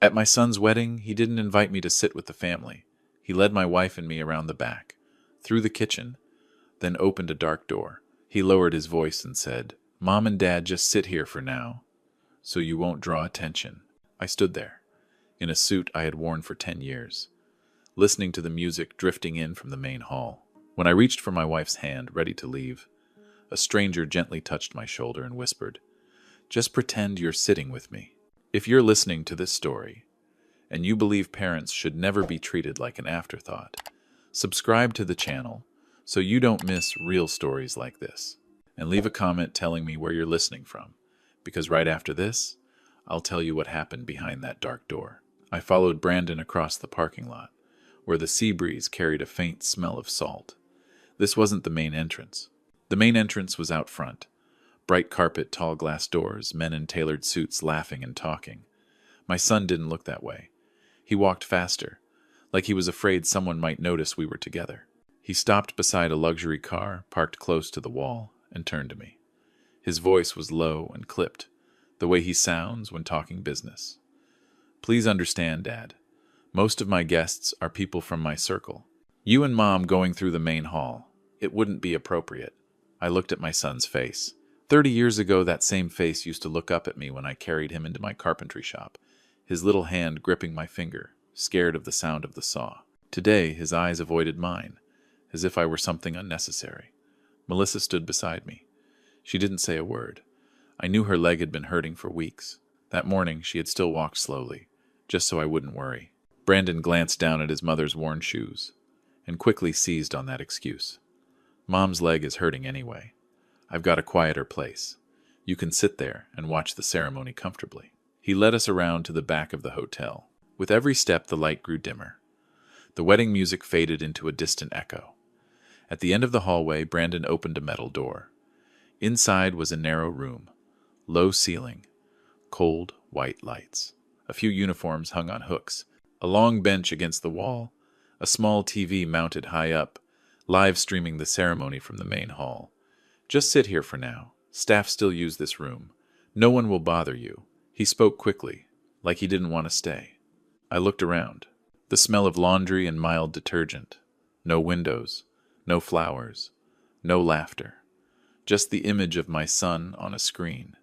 At my son's wedding, he didn't invite me to sit with the family. He led my wife and me around the back, through the kitchen, then opened a dark door. He lowered his voice and said, "Mom and Dad, just sit here for now, so you won't draw attention." I stood there, in a suit I had worn for 10 years, listening to the music drifting in from the main hall. When I reached for my wife's hand, ready to leave, a stranger gently touched my shoulder and whispered, "Just pretend you're sitting with me." If you're listening to this story, and you believe parents should never be treated like an afterthought, subscribe to the channel so you don't miss real stories like this. And leave a comment telling me where you're listening from, because right after this, I'll tell you what happened behind that dark door. I followed Brandon across the parking lot, where the sea breeze carried a faint smell of salt. This wasn't the main entrance. The main entrance was out front. Bright carpet, tall glass doors, men in tailored suits laughing and talking. My son didn't look that way. He walked faster, like he was afraid someone might notice we were together. He stopped beside a luxury car, parked close to the wall, and turned to me. His voice was low and clipped, the way he sounds when talking business. "Please understand, Dad. Most of my guests are people from my circle. You and Mom going through the main hall. It wouldn't be appropriate." I looked at my son's face. 30 years ago, that same face used to look up at me when I carried him into my carpentry shop, his little hand gripping my finger, scared of the sound of the saw. Today, his eyes avoided mine, as if I were something unnecessary. Melissa stood beside me. She didn't say a word. I knew her leg had been hurting for weeks. That morning, she had still walked slowly, just so I wouldn't worry. Brandon glanced down at his mother's worn shoes, and quickly seized on that excuse. "Mom's leg is hurting anyway. I've got a quieter place. You can sit there and watch the ceremony comfortably." He led us around to the back of the hotel. With every step, the light grew dimmer. The wedding music faded into a distant echo. At the end of the hallway, Brandon opened a metal door. Inside was a narrow room, low ceiling, cold, white lights. A few uniforms hung on hooks, a long bench against the wall, a small TV mounted high up, live streaming the ceremony from the main hall. "Just sit here for now. Staff still use this room. No one will bother you." He spoke quickly, like he didn't want to stay. I looked around. The smell of laundry and mild detergent. No windows, no flowers, no laughter. Just the image of my son on a screen,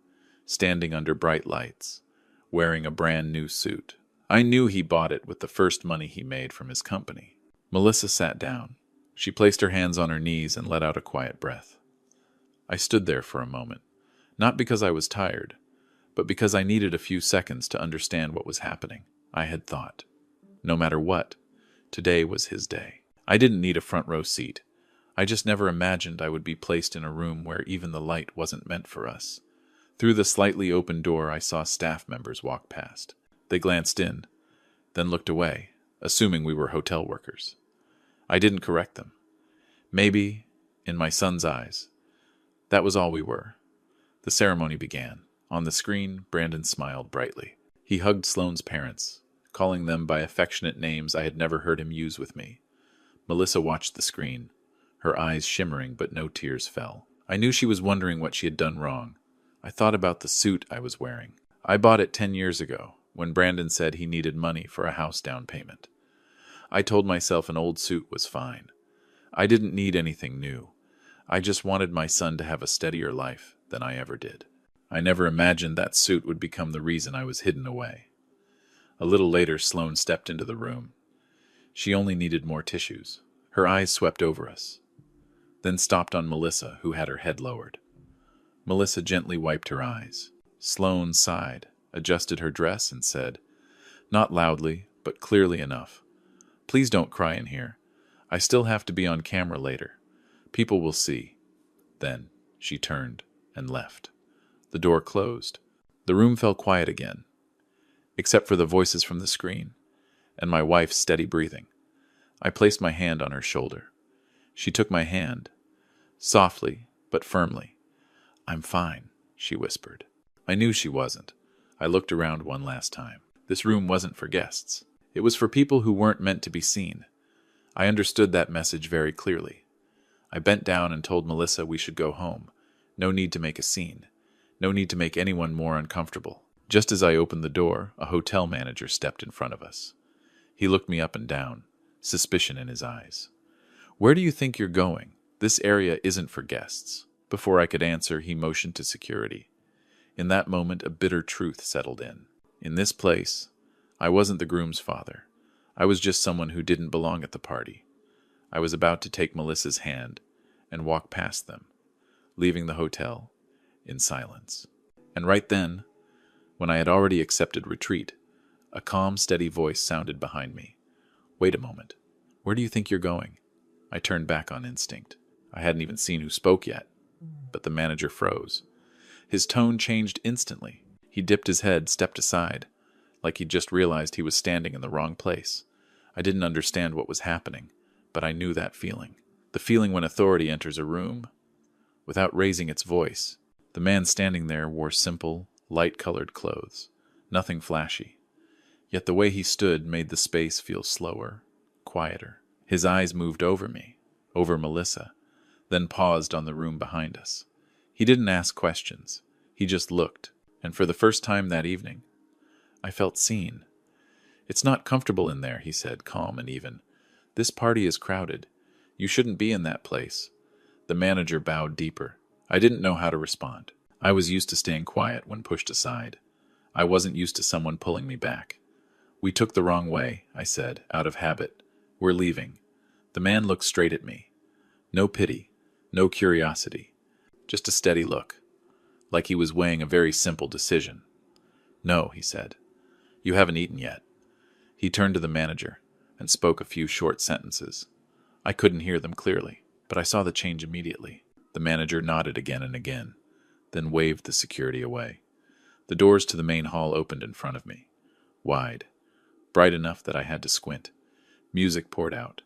standing under bright lights, wearing a brand new suit. I knew he bought it with the first money he made from his company. Melissa sat down. She placed her hands on her knees and let out a quiet breath. I stood there for a moment, not because I was tired, but because I needed a few seconds to understand what was happening. I had thought, no matter what, today was his day. I didn't need a front row seat. I just never imagined I would be placed in a room where even the light wasn't meant for us. Through the slightly open door, I saw staff members walk past. They glanced in, then looked away, assuming we were hotel workers. I didn't correct them. Maybe, in my son's eyes, that was all we were. The ceremony began. On the screen, Brandon smiled brightly. He hugged Sloane's parents, calling them by affectionate names I had never heard him use with me. Melissa watched the screen, her eyes shimmering, but no tears fell. I knew she was wondering what she had done wrong. I thought about the suit I was wearing. I bought it 10 years ago, when Brandon said he needed money for a house down payment. I told myself an old suit was fine. I didn't need anything new. I just wanted my son to have a steadier life than I ever did. I never imagined that suit would become the reason I was hidden away. A little later, Sloane stepped into the room. She only needed more tissues. Her eyes swept over us, then stopped on Melissa, who had her head lowered. Melissa gently wiped her eyes. Sloane sighed, adjusted her dress, and said, not loudly, but clearly enough, "Please don't cry in here. I still have to be on camera later. People will see." Then she turned and left. The door closed. The room fell quiet again, except for the voices from the screen and my wife's steady breathing. I placed my hand on her shoulder. She took my hand, softly but firmly. "I'm fine," she whispered. I knew she wasn't. I looked around one last time. This room wasn't for guests. It was for people who weren't meant to be seen. I understood that message very clearly. I bent down and told Melissa we should go home. No need to make a scene. No need to make anyone more uncomfortable. Just as I opened the door, a hotel manager stepped in front of us. He looked me up and down, suspicion in his eyes. "Where do you think you're going? This area isn't for guests." Before I could answer, he motioned to security. In that moment, a bitter truth settled in. In this place, I wasn't the groom's father. I was just someone who didn't belong at the party. I was about to take Melissa's hand and walk past them, leaving the hotel in silence. And right then, when I had already accepted retreat, a calm, steady voice sounded behind me. "Wait a moment. Where do you think you're going?" I turned back on instinct. I hadn't even seen who spoke yet, but the manager froze. His tone changed instantly. He dipped his head, stepped aside, like he'd just realized he was standing in the wrong place. I didn't understand what was happening, but I knew that feeling. The feeling when authority enters a room without raising its voice. The man standing there wore simple, light-colored clothes, nothing flashy. Yet the way he stood made the space feel slower, quieter. His eyes moved over me, over Melissa, then paused on the room behind us. He didn't ask questions. He just looked, and for the first time that evening, I felt seen. "It's not comfortable in there," he said, calm and even. "This party is crowded. You shouldn't be in that place." The manager bowed deeper. I didn't know how to respond. I was used to staying quiet when pushed aside. I wasn't used to someone pulling me back. "We took the wrong way," I said, out of habit. "We're leaving." The man looked straight at me. No pity, no curiosity, just a steady look, like he was weighing a very simple decision. "No," he said. "You haven't eaten yet." He turned to the manager and spoke a few short sentences. I couldn't hear them clearly, but I saw the change immediately. The manager nodded again and again, then waved the security away. The doors to the main hall opened in front of me, wide, bright enough that I had to squint. Music poured out,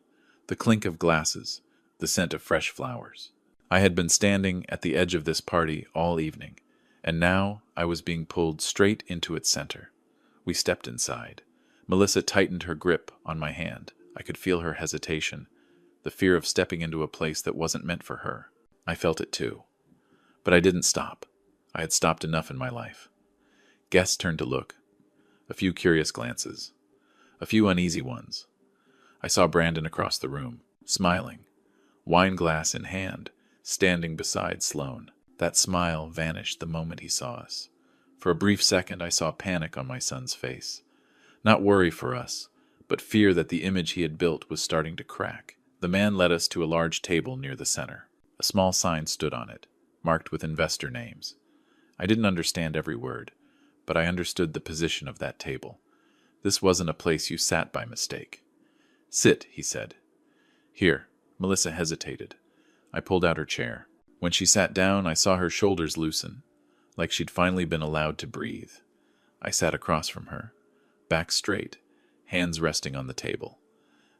the clink of glasses, the scent of fresh flowers. I had been standing at the edge of this party all evening, and now I was being pulled straight into its center. We stepped inside. Melissa tightened her grip on my hand. I could feel her hesitation, the fear of stepping into a place that wasn't meant for her. I felt it too. But I didn't stop. I had stopped enough in my life. Guests turned to look. A few curious glances. A few uneasy ones. I saw Brandon across the room, smiling, wine glass in hand, standing beside Sloane. That smile vanished the moment he saw us. For a brief second I saw panic on my son's face. Not worry for us, but fear that the image he had built was starting to crack. The man led us to a large table near the center. A small sign stood on it, marked with investor names. I didn't understand every word, but I understood the position of that table. This wasn't a place you sat by mistake. "Sit," he said. "Here." Melissa hesitated. I pulled out her chair. When she sat down, I saw her shoulders loosen, like she'd finally been allowed to breathe. I sat across from her, back straight, hands resting on the table.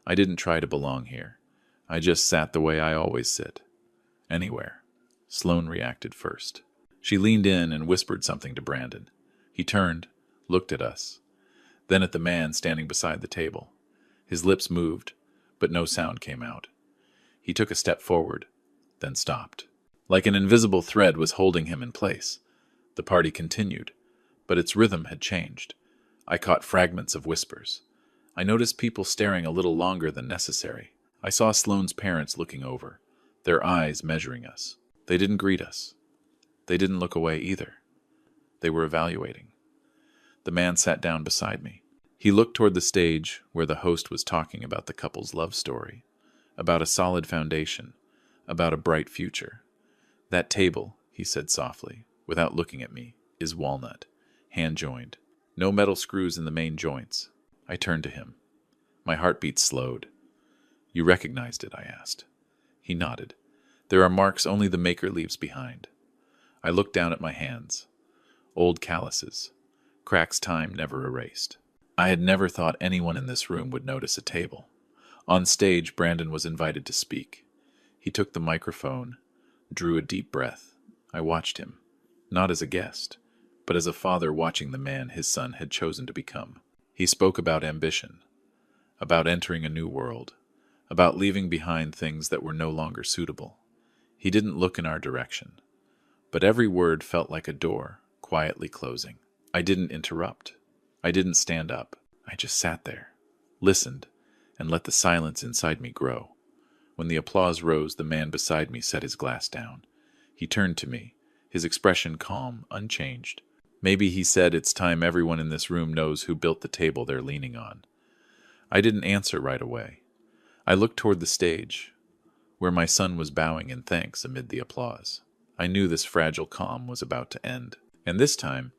I didn't try to belong here. I just sat the way I always sit. Anywhere. Sloane reacted first. She leaned in and whispered something to Brandon. He turned, looked at us, then at the man standing beside the table. His lips moved, but no sound came out. He took a step forward, then stopped. Like an invisible thread was holding him in place. The party continued, but its rhythm had changed. I caught fragments of whispers. I noticed people staring a little longer than necessary. I saw Sloane's parents looking over, their eyes measuring us. They didn't greet us. They didn't look away either. They were evaluating. The man sat down beside me. He looked toward the stage where the host was talking about the couple's love story, about a solid foundation, about a bright future. "That table," he said softly, without looking at me, "is walnut, hand-joined. No metal screws in the main joints." I turned to him. My heartbeat slowed. "You recognized it?" I asked. He nodded. "There are marks only the maker leaves behind." I looked down at my hands. Old calluses. Cracks time never erased. I had never thought anyone in this room would notice a table. On stage, Brandon was invited to speak. He took the microphone, drew a deep breath. I watched him, not as a guest, but as a father watching the man his son had chosen to become. He spoke about ambition, about entering a new world, about leaving behind things that were no longer suitable. He didn't look in our direction, but every word felt like a door quietly closing. I didn't interrupt. I didn't stand up. I just sat there, listened, and let the silence inside me grow. When the applause rose, the man beside me set his glass down. He turned to me, his expression calm, unchanged. Maybe he said, "It's time everyone in this room knows who built the table they're leaning on." I didn't answer right away. I looked toward the stage, where my son was bowing in thanks amid the applause. I knew this fragile calm was about to end. And this time,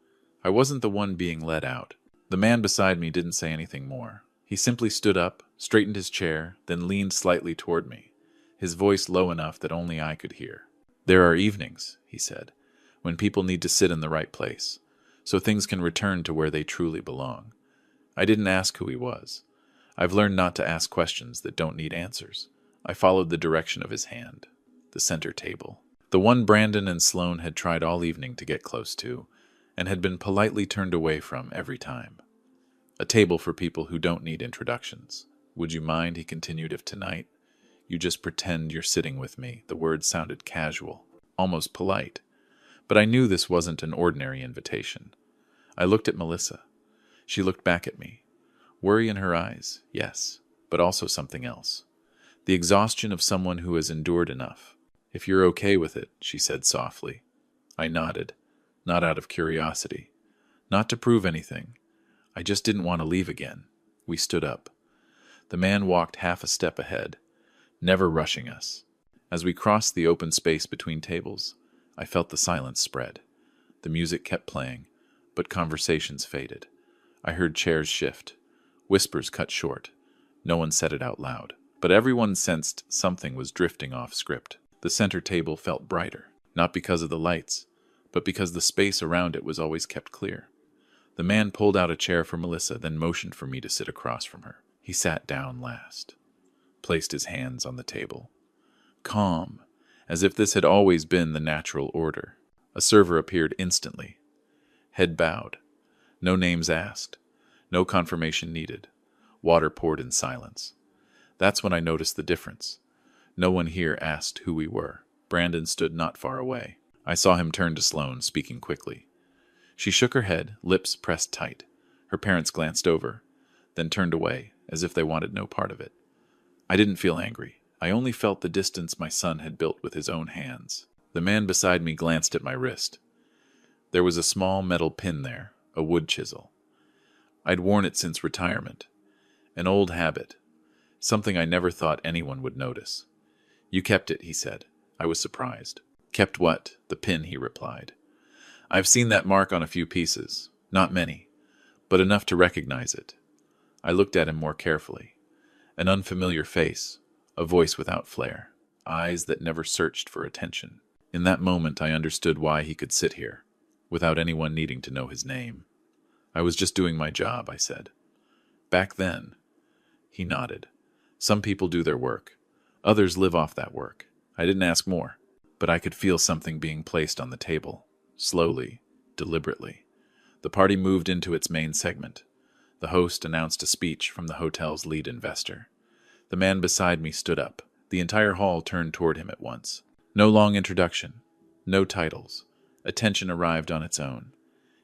I wasn't the one being led out. The man beside me didn't say anything more. He simply stood up, straightened his chair, then leaned slightly toward me, his voice low enough that only I could hear. "There are evenings," he said, "when people need to sit in the right place, so things can return to where they truly belong." I didn't ask who he was. I've learned not to ask questions that don't need answers. I followed the direction of his hand. The center table. The one Brandon and Sloane had tried all evening to get close to, and had been politely turned away from every time. A table for people who don't need introductions. "Would you mind," he continued, "if tonight you just pretend you're sitting with me?" The words sounded casual, almost polite, but I knew this wasn't an ordinary invitation. I looked at Melissa. She looked back at me. Worry in her eyes, yes, but also something else. The exhaustion of someone who has endured enough. "If you're okay with it," she said softly. I nodded, not out of curiosity, not to prove anything. I just didn't want to leave again. We stood up. The man walked half a step ahead, never rushing us. As we crossed the open space between tables, I felt the silence spread. The music kept playing, but conversations faded. I heard chairs shift, whispers cut short. No one said it out loud, but everyone sensed something was drifting off script. The center table felt brighter, not because of the lights, but because the space around it was always kept clear. The man pulled out a chair for Melissa, then motioned for me to sit across from her. He sat down last, placed his hands on the table. Calm, as if this had always been the natural order. A server appeared instantly. Head bowed. No names asked. No confirmation needed. Water poured in silence. That's when I noticed the difference. No one here asked who we were. Brandon stood not far away. I saw him turn to Sloane, speaking quickly. She shook her head, lips pressed tight. Her parents glanced over, then turned away, as if they wanted no part of it. I didn't feel angry. I only felt the distance my son had built with his own hands. The man beside me glanced at my wrist. There was a small metal pin there, a wood chisel. I'd worn it since retirement. An old habit. Something I never thought anyone would notice. "You kept it," he said. I was surprised. "Kept what?" "The pin," he replied. "I've seen that mark on a few pieces. Not many, but enough to recognize it." I looked at him more carefully. An unfamiliar face, a voice without flair, eyes that never searched for attention. In that moment I understood why he could sit here, without anyone needing to know his name. "I was just doing my job," I said. "Back then." He nodded. "Some people do their work. Others live off that work." I didn't ask more, but I could feel something being placed on the table, slowly, deliberately. The party moved into its main segment. The host announced a speech from the hotel's lead investor. The man beside me stood up. The entire hall turned toward him at once. No long introduction, no titles. Attention arrived on its own.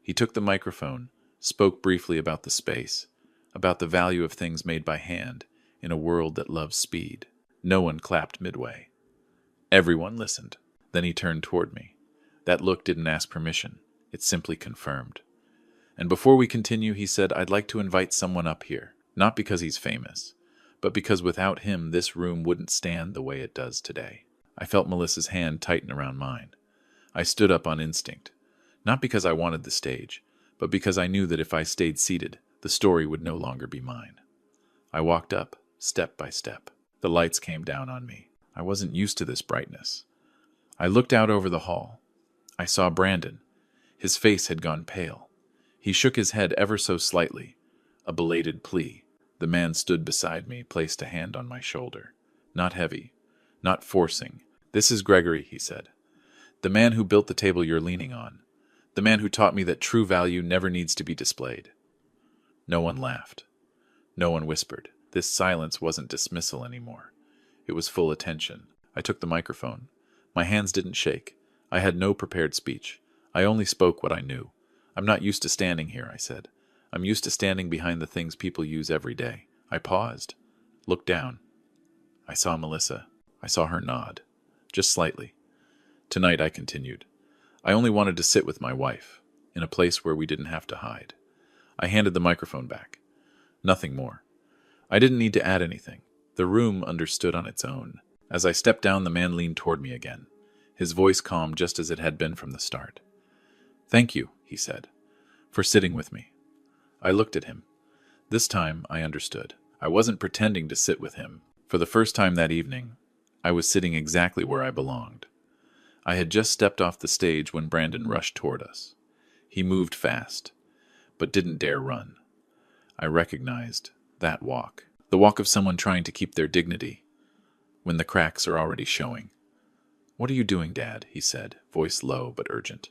He took the microphone, spoke briefly about the space, about the value of things made by hand in a world that loves speed. No one clapped midway. Everyone listened. Then he turned toward me. That look didn't ask permission. It simply confirmed. "And before we continue," he said, "I'd like to invite someone up here. Not because he's famous, but because without him this room wouldn't stand the way it does today." I felt Melissa's hand tighten around mine. I stood up on instinct. Not because I wanted the stage, but because I knew that if I stayed seated, the story would no longer be mine. I walked up, step by step. The lights came down on me. I wasn't used to this brightness. I looked out over the hall. I saw Brandon. His face had gone pale. He shook his head ever so slightly, a belated plea. The man stood beside me, placed a hand on my shoulder. Not heavy, not forcing. "This is Gregory," he said. "The man who built the table you're leaning on. The man who taught me that true value never needs to be displayed." No one laughed. No one whispered. This silence wasn't dismissal anymore. It was full attention. I took the microphone. My hands didn't shake. I had no prepared speech. I only spoke what I knew. I'm not used to standing here, I said. I'm used to standing behind the things people use every day. I paused, looked down. I saw Melissa. I saw her nod. Just slightly. Tonight, I continued. I only wanted to sit with my wife, in a place where we didn't have to hide. I handed the microphone back. Nothing more. I didn't need to add anything. The room understood on its own. As I stepped down, the man leaned toward me again, his voice calm just as it had been from the start. "Thank you," he said, "for sitting with me." I looked at him. This time, I understood. I wasn't pretending to sit with him. For the first time that evening, I was sitting exactly where I belonged. I had just stepped off the stage when Brandon rushed toward us. He moved fast, but didn't dare run. I recognized that walk, the walk of someone trying to keep their dignity, when the cracks are already showing. "What are you doing, Dad?" he said, voice low but urgent.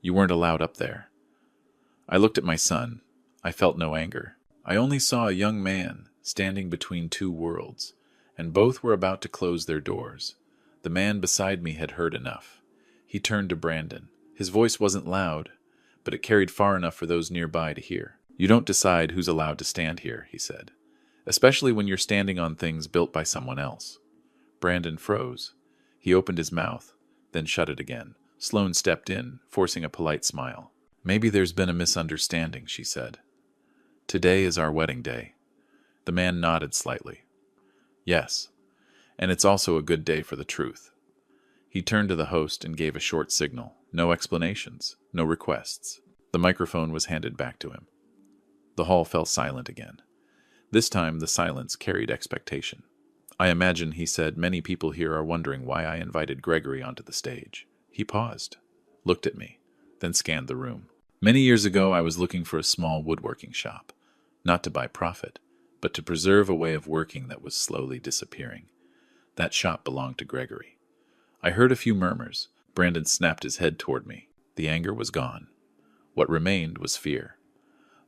"You weren't allowed up there." I looked at my son. I felt no anger. I only saw a young man standing between two worlds, and both were about to close their doors. The man beside me had heard enough. He turned to Brandon. His voice wasn't loud, but it carried far enough for those nearby to hear. "You don't decide who's allowed to stand here," he said, "especially when you're standing on things built by someone else." Brandon froze. He opened his mouth, then shut it again. Sloane stepped in, forcing a polite smile. "Maybe there's been a misunderstanding," she said. "Today is our wedding day." The man nodded slightly. "Yes, and it's also a good day for the truth." He turned to the host and gave a short signal. No explanations, no requests. The microphone was handed back to him. The hall fell silent again. This time the silence carried expectation. "I imagine," he said, "many people here are wondering why I invited Gregory onto the stage." He paused, looked at me, then scanned the room. "Many years ago I was looking for a small woodworking shop, not to buy profit, but to preserve a way of working that was slowly disappearing. That shop belonged to Gregory." I heard a few murmurs. Brandon snapped his head toward me. The anger was gone. What remained was fear.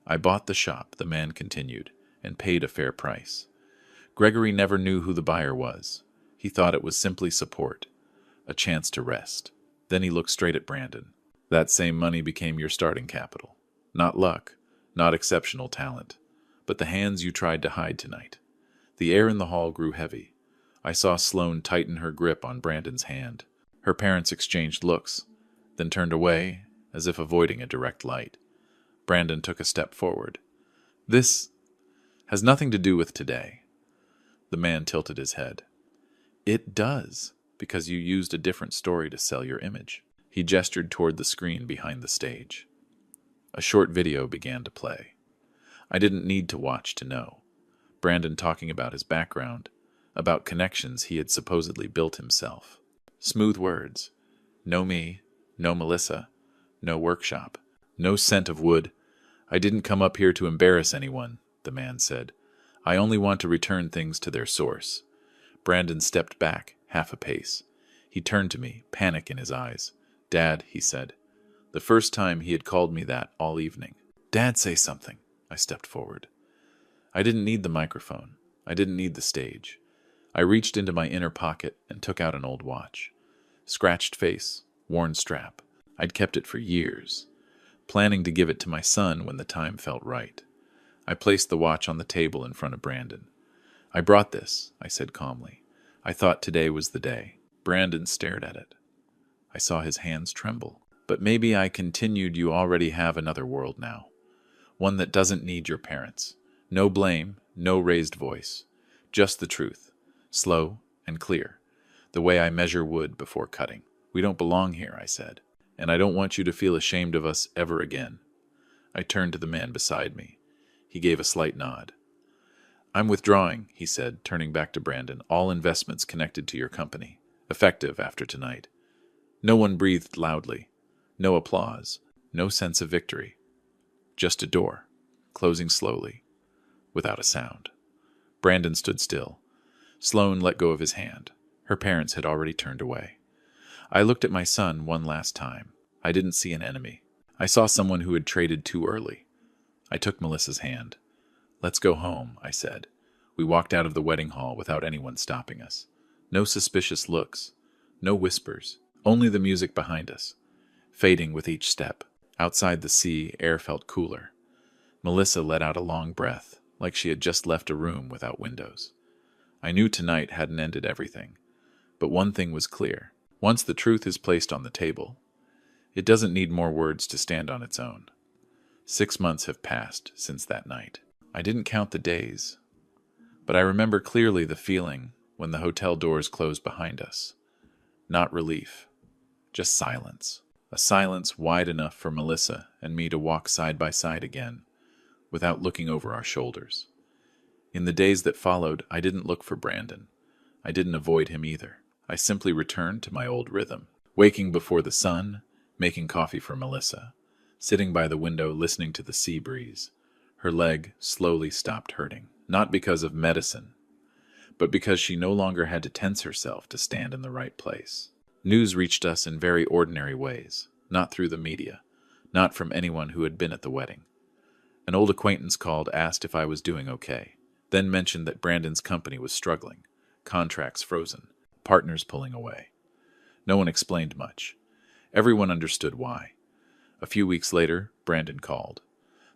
"I bought the shop," the man continued, "and paid a fair price. Gregory never knew who the buyer was. He thought it was simply support, a chance to rest." Then he looked straight at Brandon. "That same money became your starting capital. Not luck, not exceptional talent, but the hands you tried to hide tonight." The air in the hall grew heavy. I saw Sloane tighten her grip on Brandon's hand. Her parents exchanged looks, then turned away, as if avoiding a direct light. Brandon took a step forward. "This has nothing to do with today." The man tilted his head. "It does, because you used a different story to sell your image." He gestured toward the screen behind the stage. A short video began to play. I didn't need to watch to know. Brandon talking about his background, about connections he had supposedly built himself. Smooth words. No me, no Melissa, no workshop, no scent of wood. "I didn't come up here to embarrass anyone," the man said. "I only want to return things to their source." Brandon stepped back, half a pace. He turned to me, panic in his eyes. "Dad," he said. The first time he had called me that all evening. "Dad, say something." I stepped forward. I didn't need the microphone. I didn't need the stage. I reached into my inner pocket and took out an old watch. Scratched face, worn strap. I'd kept it for years, planning to give it to my son when the time felt right. I placed the watch on the table in front of Brandon. "I brought this," I said calmly. "I thought today was the day." Brandon stared at it. I saw his hands tremble. "But maybe," I continued, "you already have another world now. One that doesn't need your parents. No blame, no raised voice. Just the truth. Slow and clear. The way I measure wood before cutting. We don't belong here," I said. "And I don't want you to feel ashamed of us ever again." I turned to the man beside me. He gave a slight nod. "I'm withdrawing," he said, turning back to Brandon, "all investments connected to your company. Effective after tonight." No one breathed loudly. No applause. No sense of victory. Just a door, closing slowly, without a sound. Brandon stood still. Sloane let go of his hand. Her parents had already turned away. I looked at my son one last time. I didn't see an enemy. I saw someone who had traded too early. I took Melissa's hand. "Let's go home," I said. We walked out of the wedding hall without anyone stopping us. No suspicious looks. No whispers. Only the music behind us, fading with each step. Outside the sea, air felt cooler. Melissa let out a long breath, like she had just left a room without windows. I knew tonight hadn't ended everything, but one thing was clear. Once the truth is placed on the table, it doesn't need more words to stand on its own. 6 months have passed since that night. I didn't count the days, but I remember clearly the feeling when the hotel doors closed behind us. Not relief, just silence. A silence wide enough for Melissa and me to walk side by side again, without looking over our shoulders. In the days that followed, I didn't look for Brandon. I didn't avoid him either. I simply returned to my old rhythm, waking before the sun, making coffee for Melissa, sitting by the window listening to the sea breeze. Her leg slowly stopped hurting, not because of medicine, but because she no longer had to tense herself to stand in the right place. News reached us in very ordinary ways, not through the media, not from anyone who had been at the wedding. An old acquaintance called, asked if I was doing okay, then mentioned that Brandon's company was struggling, contracts frozen, partners pulling away. No one explained much. Everyone understood why. A few weeks later, Brandon called.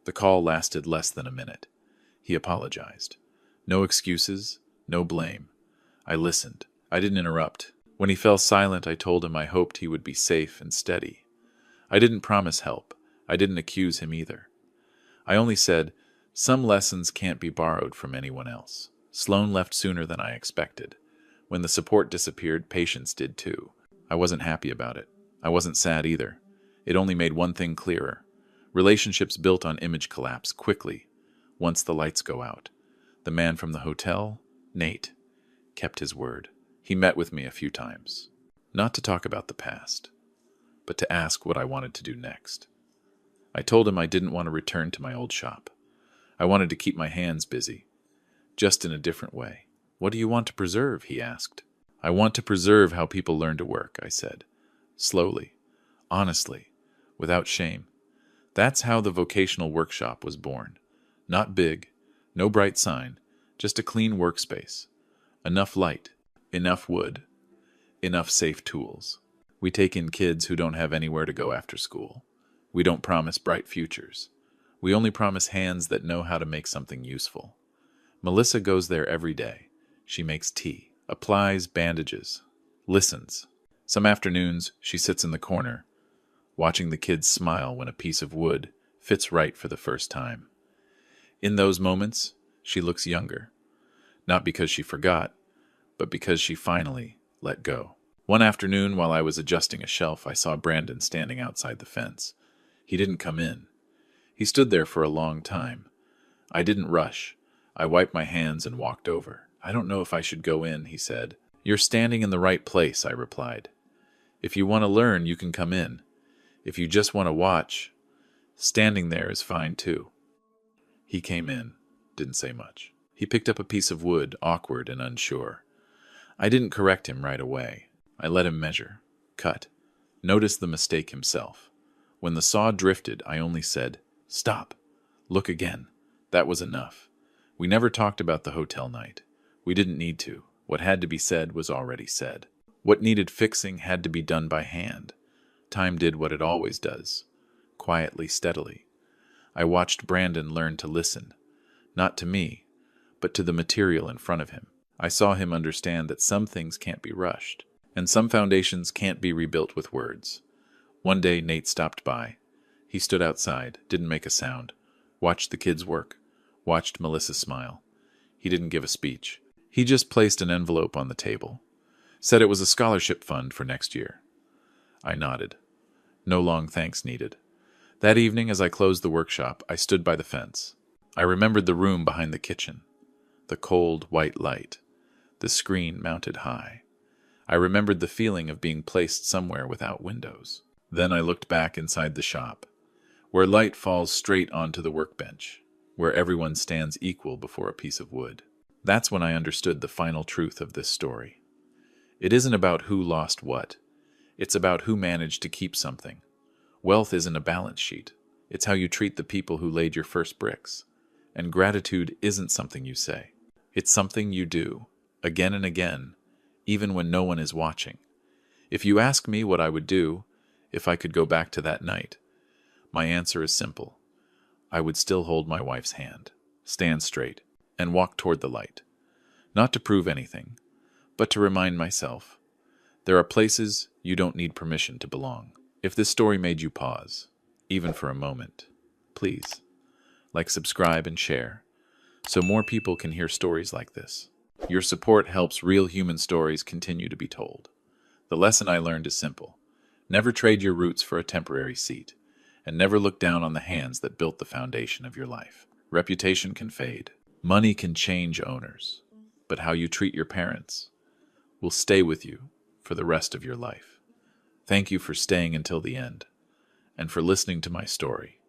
The call lasted less than a minute. He apologized. No excuses, no blame. I listened. I didn't interrupt. When he fell silent, I told him I hoped he would be safe and steady. I didn't promise help. I didn't accuse him either. I only said, some lessons can't be borrowed from anyone else. Sloan left sooner than I expected. When the support disappeared, patience did too. I wasn't happy about it. I wasn't sad either. It only made one thing clearer. Relationships built on image collapse quickly once the lights go out. The man from the hotel, Nate, kept his word. He met with me a few times, not to talk about the past, but to ask what I wanted to do next. I told him I didn't want to return to my old shop. I wanted to keep my hands busy, just in a different way. What do you want to preserve? He asked. I want to preserve how people learn to work, I said. Slowly, honestly, without shame. That's how the vocational workshop was born. Not big, no bright sign, just a clean workspace. Enough light, enough wood, enough safe tools. We take in kids who don't have anywhere to go after school. We don't promise bright futures. We only promise hands that know how to make something useful. Melissa goes there every day. She makes tea, applies bandages, listens. Some afternoons, she sits in the corner, watching the kids smile when a piece of wood fits right for the first time. In those moments, she looks younger. Not because she forgot, but because she finally let go. One afternoon, while I was adjusting a shelf, I saw Brandon standing outside the fence. He didn't come in. He stood there for a long time. I didn't rush. I wiped my hands and walked over. I don't know if I should go in, he said. You're standing in the right place, I replied. If you want to learn, you can come in. If you just want to watch, standing there is fine too. He came in, didn't say much. He picked up a piece of wood, awkward and unsure. I didn't correct him right away. I let him measure, cut, notice the mistake himself. When the saw drifted, I only said, "Stop. Look again." That was enough. We never talked about the hotel night. We didn't need to. What had to be said was already said. What needed fixing had to be done by hand. Time did what it always does, quietly, steadily. I watched Brandon learn to listen, not to me, but to the material in front of him. I saw him understand that some things can't be rushed, and some foundations can't be rebuilt with words. One day Nate stopped by. He stood outside, didn't make a sound, watched the kids work, watched Melissa smile. He didn't give a speech. He just placed an envelope on the table, said it was a scholarship fund for next year. I nodded. No long thanks needed. That evening, as I closed the workshop, I stood by the fence. I remembered the room behind the kitchen, the cold, white light, the screen mounted high. I remembered the feeling of being placed somewhere without windows. Then I looked back inside the shop, where light falls straight onto the workbench, where everyone stands equal before a piece of wood. That's when I understood the final truth of this story. It isn't about who lost what. It's about who managed to keep something. Wealth isn't a balance sheet. It's how you treat the people who laid your first bricks. And gratitude isn't something you say. It's something you do, again and again, even when no one is watching. If you ask me what I would do if I could go back to that night, My answer is simple. I would still hold my wife's hand, stand straight, and walk toward the light. Not to prove anything, but to remind myself, there are places you don't need permission to belong. If this story made you pause, even for a moment, please, subscribe, and share, so more people can hear stories like this. Your support helps real human stories continue to be told. The lesson I learned is simple. Never trade your roots for a temporary seat, and never look down on the hands that built the foundation of your life. Reputation can fade. Money can change owners, but how you treat your parents will stay with you for the rest of your life. Thank you for staying until the end, and for listening to my story.